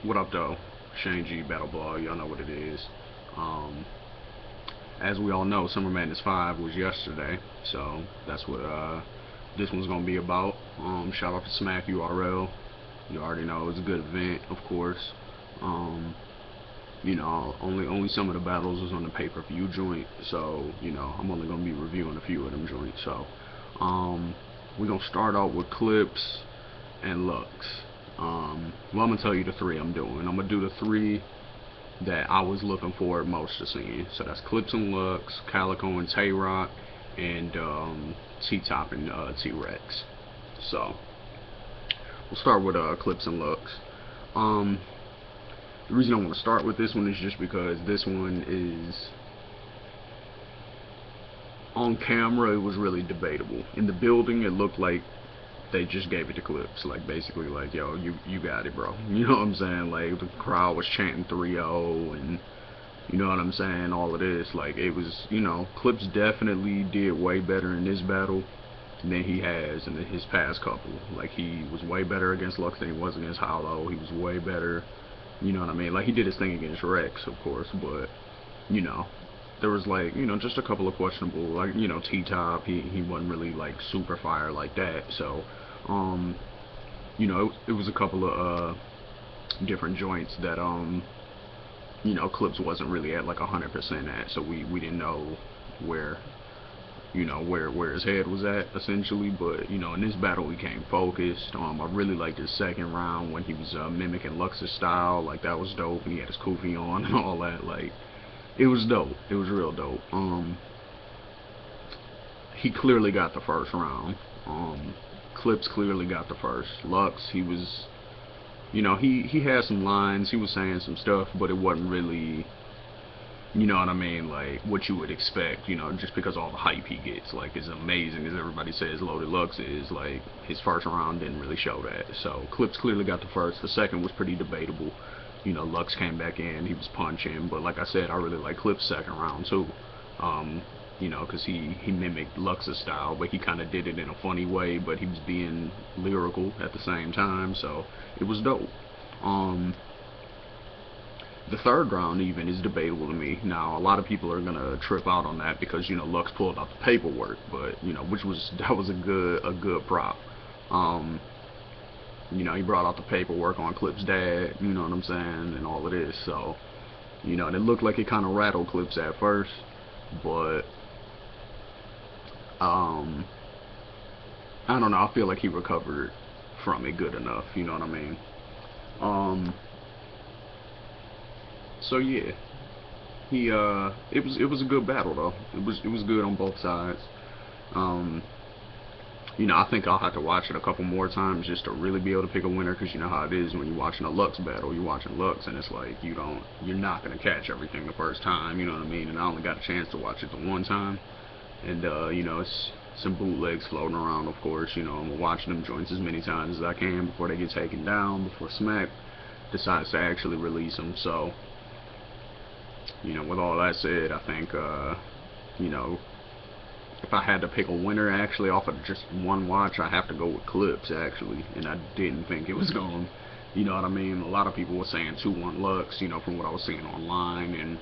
What up, though? Shane G Battle Blog. Y'all know what it is. Um, as we all know, Summer Madness 5 was yesterday, so that's what this one's gonna be about. Shout out to Smack URL. You already know it's a good event, of course. Um, only some of the battles was on the pay-per-view joint, so I'm only gonna be reviewing a few of them joints. So, um, we're gonna start out with clips and looks. Well, I'm gonna tell you the three I'm doing. I'm gonna do the three that I was looking forward most to seeing. So that's Clips and Looks, Calicoe and Tay Roc, and T-Top and T-Rex. So we'll start with Clips and Looks. Um, the reason I want to start with this one is just because this one is on camera. It was really debatable. In the building, it looked like they just gave it to Clips, like basically like, yo, you got it, bro. You know what I'm saying? Like the crowd was chanting 3-0, and you know what I'm saying, all of this. Like it was, Clips definitely did way better in this battle than he has in his past couple. Like he was way better against Lux than he was against Hollow. He was way better, you know what I mean? Like he did his thing against Rex, of course, but you know, there was like, just a couple of questionable, like, T-Top, he wasn't really like super fire like that. So um it was a couple of different joints that Clips wasn't really at like 100% at, so we didn't know where where his head was at essentially. But in this battle he came focused. I really liked his second round when he was mimicking Lux's style. Like that was dope, and he had his kufi on and all that. Like it was dope. It was real dope. He clearly got the first round. Clips clearly got the first. Lux, he was, he had some lines. He was saying some stuff, but it wasn't really, you know what I mean, like what you would expect. Just because all the hype he gets, like as amazing as everybody says Loaded Lux is, like his first round didn't really show that. So Clips clearly got the first. The second was pretty debatable. Lux came back in, he was punching, but like I said, I really like Clips' second round too. Um, because he mimicked Lux's style, but he kind of did it in a funny way, but he was being lyrical at the same time, so it was dope. Um, the third round even is debatable to me. Now, a lot of people are gonna trip out on that because Lux pulled out the paperwork, but which was that was a good prop. Um, he brought out the paperwork on Clip's dad, you know what I'm saying, and all of this. So, and it looked like it kind of rattled Clips at first, but um, I don't know. I feel like he recovered from it good enough. You know what I mean? Um, so yeah, it was a good battle though. It was good on both sides. Um, I think I'll have to watch it a couple more times just to really be able to pick a winner, because you know how it is when you're watching a Lux battle. You're watching Lux, and it's like you're not gonna catch everything the first time. You know what I mean? And I only got a chance to watch it the one time, and it's some bootlegs floating around. Of course, I'm watching them joints as many times as I can before they get taken down, before Smack decides to actually release them. So, with all that said, I think you know if I had to pick a winner actually off of just one watch, I have to go with Clips actually, and I didn't think it was going. You know what I mean? A lot of people were saying 2-1 Lux, from what I was seeing online and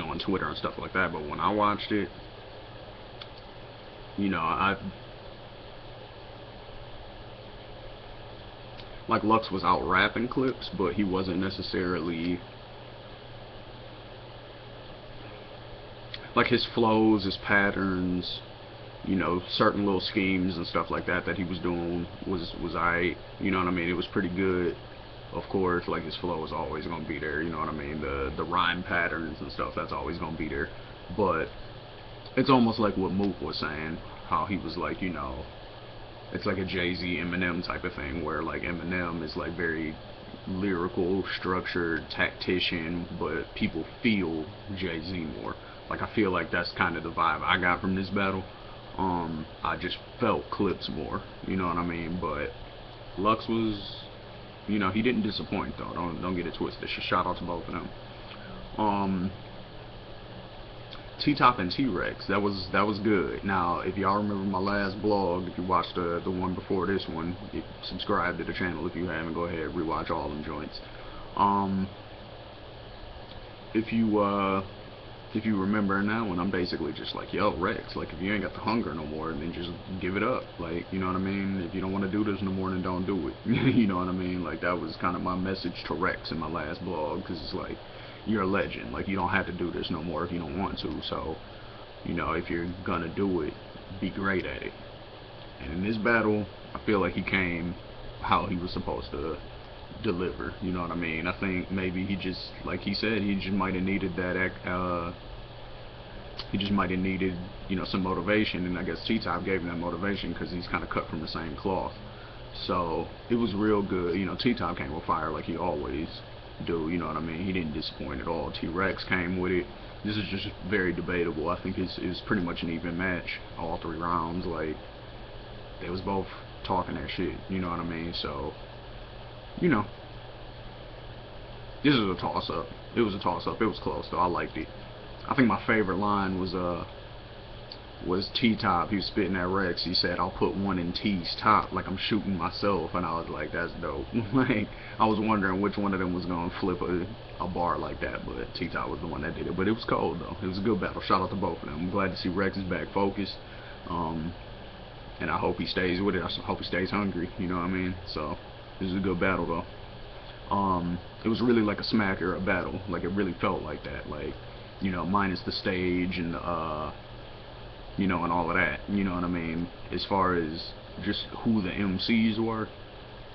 on Twitter and stuff like that. But when I watched it, I like Lux was out rapping Clips, but he wasn't necessarily like his flows, his patterns, certain little schemes and stuff like that he was doing was alright. You know what I mean? It was pretty good. Of course, like his flow is always gonna be there. You know what I mean? The rhyme patterns and stuff, that's always gonna be there. But it's almost like what Mook was saying, how he was like, it's like a Jay-Z Eminem type of thing, where like Eminem is like very lyrical, structured, tactician, but people feel Jay-Z more. Like I feel like that's kind of the vibe I got from this battle. I just felt Clips more, you know what I mean? But Lux was, he didn't disappoint though. Don't get it twisted. Shout out to both of them. Um, T-Top and T-Rex, that was good. Now, if y'all remember my last blog, if you watched the one before this one, subscribe to the channel if you haven't. Go ahead, rewatch all them joints. Um, if you if you remember in that one, I'm basically just like, yo, Rex, like, if you ain't got the hunger no more, then just give it up. Like, you know what I mean? If you don't want to do this no more, then don't do it. You know what I mean? Like, that was kind of my message to Rex in my last blog, because it's like, you're a legend. Like, you don't have to do this no more if you don't want to. So, you know, if you're gonna do it, be great at it. And in this battle, I feel like he came how he was supposed to deliver. You know what I mean? I think maybe he just, like he said, he just might have needed that. He just might have needed, you know, some motivation, and I guess T-Top gave him that motivation because he's kind of cut from the same cloth. So it was real good. You know, T-Top came with fire like he always do. You know what I mean? He didn't disappoint at all. T-Rex came with it. This is just very debatable. I think it's pretty much an even match all 3 rounds. Like, they was both talking that shit. You know what I mean? So, you know, this is a toss-up. It was a toss-up. It was close, though. I liked it. I think my favorite line was T-Top. He was spitting at Rex. He said, "I'll put one in T's top like I'm shooting myself," and I was like, that's dope. Like, I was wondering which one of them was gonna flip a bar like that, but T-Top was the one that did it. But it was cold though. It was a good battle. Shout out to both of them. I'm glad to see Rex is back focused. And I hope he stays with it. I hope he stays hungry. You know what I mean? So this is a good battle though. It was really like a smack era battle. Like, it really felt like that. Like, you know, minus the stage and you know, and all of that. You know what I mean? As far as just who the MCs were,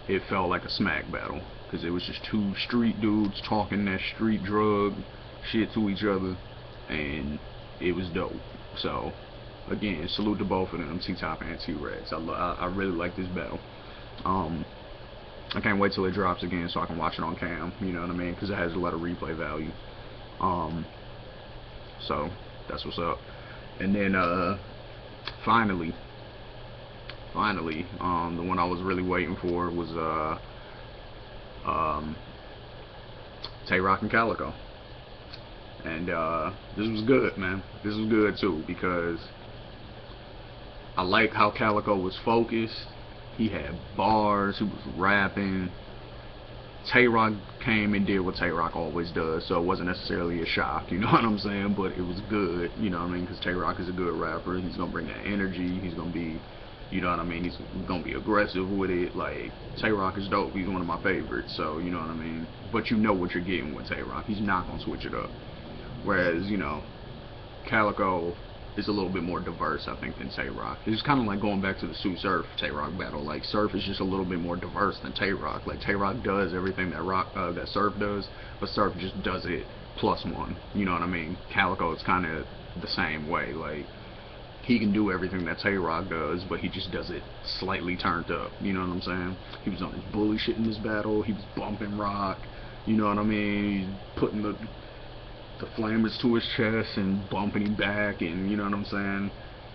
it felt like a smack battle because it was just 2 street dudes talking that street drug shit to each other, and it was dope. So again, salute to both of them, T-Top and T-Rex. I really like this battle. I can't wait till it drops again so I can watch it on cam, you know what I mean, because it has a lot of replay value. So that's what's up. And then finally, the one I was really waiting for was Tay Roc and Calicoe. And this was good, man. This was good too, because I like how Calicoe was focused. He had bars, he was rapping. Tay Roc came and did what Tay Roc always does, so it wasn't necessarily a shock, you know what I'm saying? But it was good, you know what I mean? Because Tay Roc is a good rapper. He's gonna bring that energy. He's gonna be, you know what I mean? He's gonna be aggressive with it. Like, Tay Roc is dope. He's one of my favorites, so you know what I mean? But you know what you're getting with Tay Roc. He's not gonna switch it up. Whereas, you know, Calicoe is a little bit more diverse, I think, than Tay Roc. It's kind of like going back to the Sue Surf Tay Roc battle. Like, Surf is just a little bit more diverse than Tay Roc. Like, Tay Roc does everything that Surf does, but Surf just does it +1. You know what I mean? Calicoe is kind of the same way. Like, he can do everything that Tay Roc does, but he just does it slightly turned up. You know what I'm saying? He was on his bully shit in this battle. He was bumping Roc. You know what I mean? He's putting the flamers to his chest and bumping him back, and you know what I'm saying,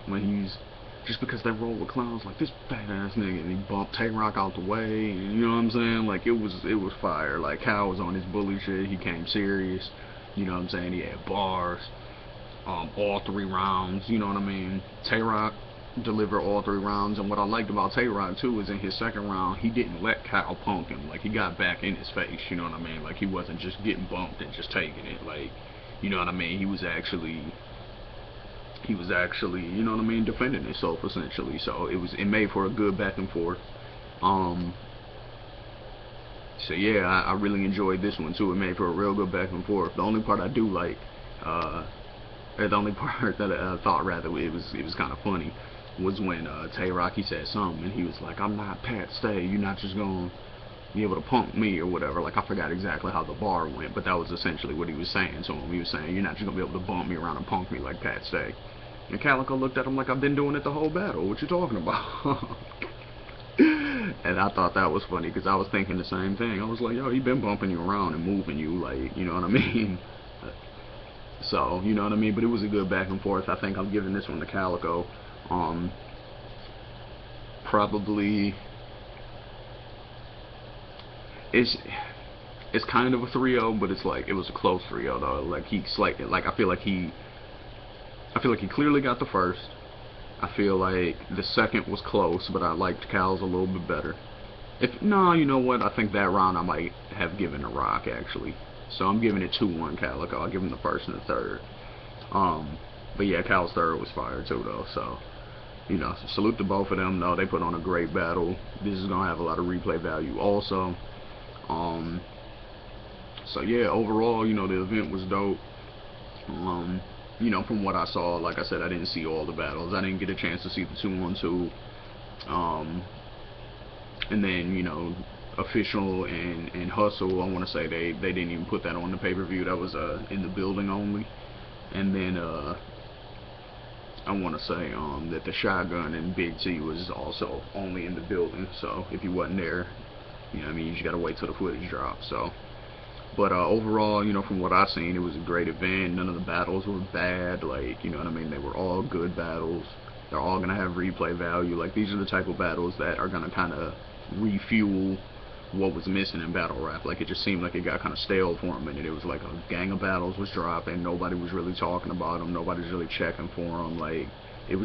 when he's just because they roll with clowns like this badass nigga, and he bumped Tay Roc out the way, and you know what I'm saying, like it was fire. Like, Cal was on his bully shit. He came serious, you know what I'm saying. He had bars, all 3 rounds, you know what I mean. Tay Roc delivered all 3 rounds, and what I liked about Tay Roc too is in his second round he didn't let Cal punk him. Like, he got back in his face, you know what I mean. Like, he wasn't just getting bumped and just taking it. Like, you know what I mean? He was actually, you know what I mean, defending himself essentially. So it made for a good back and forth. So yeah, I really enjoyed this one too. It made for a real good back and forth. The only part I do like, or the only part that I thought rather it was kind of funny, was when Tay Roc, he said something and he was like, "I'm not Pat Stay. You're not just gonna be able to punk me," or whatever. Like, I forgot exactly how the bar went, but that was essentially what he was saying to him. He was saying, "You're not just gonna be able to bump me around and punk me like Pat Stay." And Calicoe looked at him like, "I've been doing it the whole battle. What you talking about?" And I thought that was funny because I was thinking the same thing. I was like, "Yo, he been bumping you around and moving you, like, you know what I mean?" So, you know what I mean? But it was a good back and forth. I think I'm giving this one to Calicoe. Probably it's kind of a 3-0, but it's like, it was a close 3-0 though. Like, I feel like he clearly got the first. I feel like the second was close, but I liked Cal's a little bit better. If no, you know what? I think that round I might have given to Roc actually. So I'm giving it 2-1 Calicoe. I'll give him the first and the third. But yeah, Cal's third was fire too though. So salute to both of them. No, they put on a great battle. This is gonna have a lot of replay value also. So yeah, overall, the event was dope. From what I saw, like I said, I didn't see all the battles. I didn't get a chance to see the 2-on-2. And then, official and hustle, I want to say they didn't even put that on the pay-per-view. That was in the building only. And then I want to say that the shotgun and Big T was also only in the building. So if you wasn't there, you just gotta wait till the footage drops. So, but overall, from what I seen, it was a great event. None of the battles were bad. Like, you know what I mean? They were all good battles. They're all gonna have replay value. Like, these are the type of battles that are gonna kind of refuel what was missing in battle rap. Like, it just seemed like it got kind of stale for a minute. It was like a gang of battles was dropping, nobody was really talking about them, nobody was really checking for them. Like, it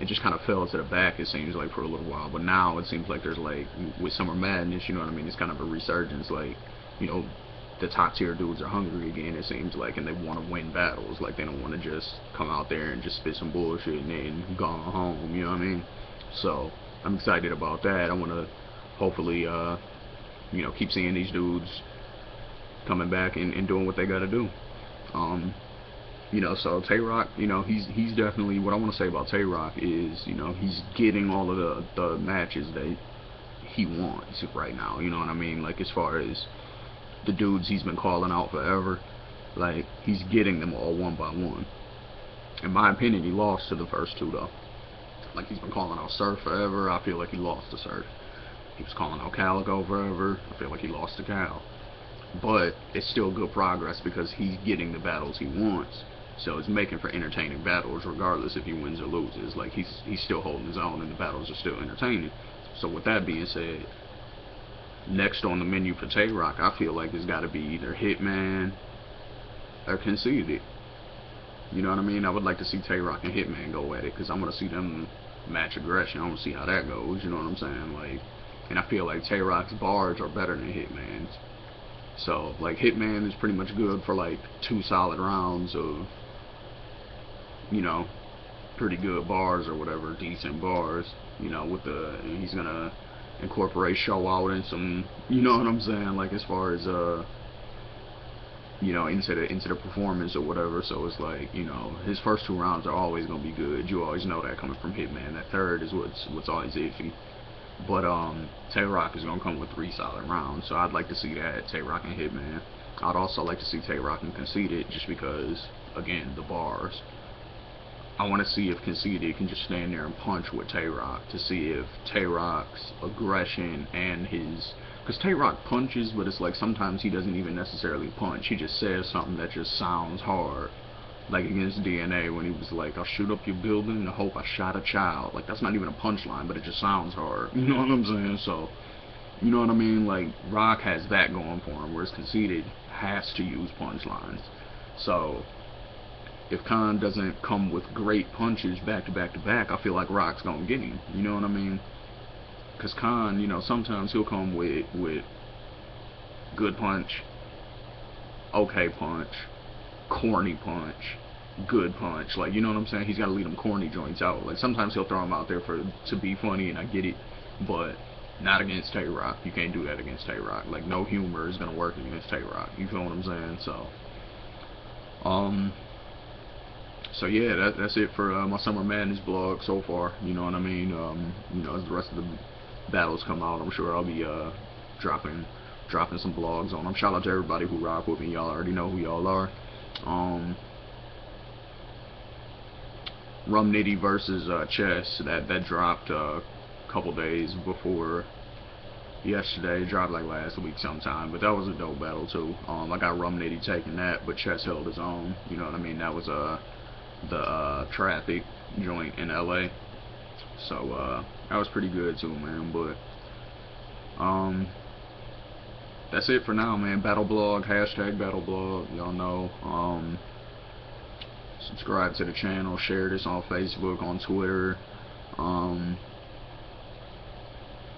just kind of fell to the back, it seems like, for a little while. But now it seems like there's, like, with Summer Madness, you know what I mean, it's kind of a resurgence. Like, the top tier dudes are hungry again, it seems like, and they want to win battles. Like, they don't want to just come out there and just spit some bullshit and then go home, you know what I mean? So I'm excited about that. I want to hopefully keep seeing these dudes coming back and doing what they got to do. So Tay Roc, he's definitely, what I want to say about Tay Roc is, he's getting all of the matches that he wants right now, you know what I mean? Like, as far as the dudes he's been calling out forever, like, he's getting them all one by one. In my opinion, he lost to the first two though. Like, he's been calling out Surf forever. I feel like he lost to Surf. He was calling out Calicoe forever. I feel like he lost to Cal. But it's still good progress because he's getting the battles he wants. So it's making for entertaining battles regardless if he wins or loses. Like, he's still holding his own and the battles are still entertaining. So with that being said, next on the menu for Tay Roc, I feel like it's got to be either Hitman or Conceited. You know what I mean? I would like to see Tay Roc and Hitman go at it because I want to see them match aggression. I want to see how that goes. You know what I'm saying? Like, and I feel like Tay Roc's bars are better than Hitman's. So, like, Hitman is pretty much good for, like, 2 solid rounds of, pretty good bars or whatever, decent bars, with he's gonna incorporate show out and some, you know what I'm saying, like, as far as, into the performance or whatever. So it's like, his first 2 rounds are always gonna be good. You always know that coming from Hitman. That third is what's always iffy. But Tay Roc is gonna come with 3 solid rounds, so I'd like to see that, Tay Roc and Hitman. I'd also like to see Tay Roc and Conceited, just because, again, the bars. I want to see if Conceited can just stand there and punch with Tay Roc, to see if Tay Roc's aggression and his, because Tay Roc punches, but it's like sometimes he doesn't even necessarily punch. He just says something that just sounds hard. Like against DNA when he was like, I'll shoot up your building and hope I shot a child. Like, that's not even a punchline, but it just sounds hard. You know what I'm saying? So, you know what I mean? Like, Roc has that going for him, whereas Conceited has to use punchlines. So, if Khan doesn't come with great punches back to back to back, I feel like Roc's gonna get him. You know what I mean? Because Khan, sometimes he'll come with good punch, okay punch, corny punch, good punch. Like, you know what I'm saying? He's got to leave them corny joints out. Like, sometimes he'll throw them out there to be funny, and I get it, but not against Tay Roc. You can't do that against Tay Roc. Like, no humor is gonna work against Tay Roc. You feel what I'm saying? So yeah, that's it for my Summer Madness blog so far. You know what I mean? As the rest of the battles come out, I'm sure I'll be dropping some blogs on them. Shout out to everybody who rock with me. Y'all already know who y'all are. Rum Nitty versus Chess, that dropped a couple days before yesterday. Dropped like last week sometime, but that was a dope battle too. I got Rum Nitty taking that, but Chess held his own. You know what I mean? That was the traffic joint in LA. So that was pretty good too, man. But that's it for now, man. Battle blog, hashtag battle blog. Y'all know. Subscribe to the channel, share this on Facebook, on Twitter.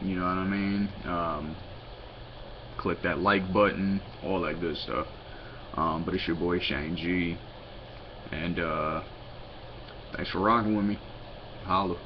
You know what I mean? Click that like button, all that good stuff. But it's your boy Shane G, and thanks for rocking with me. Holla.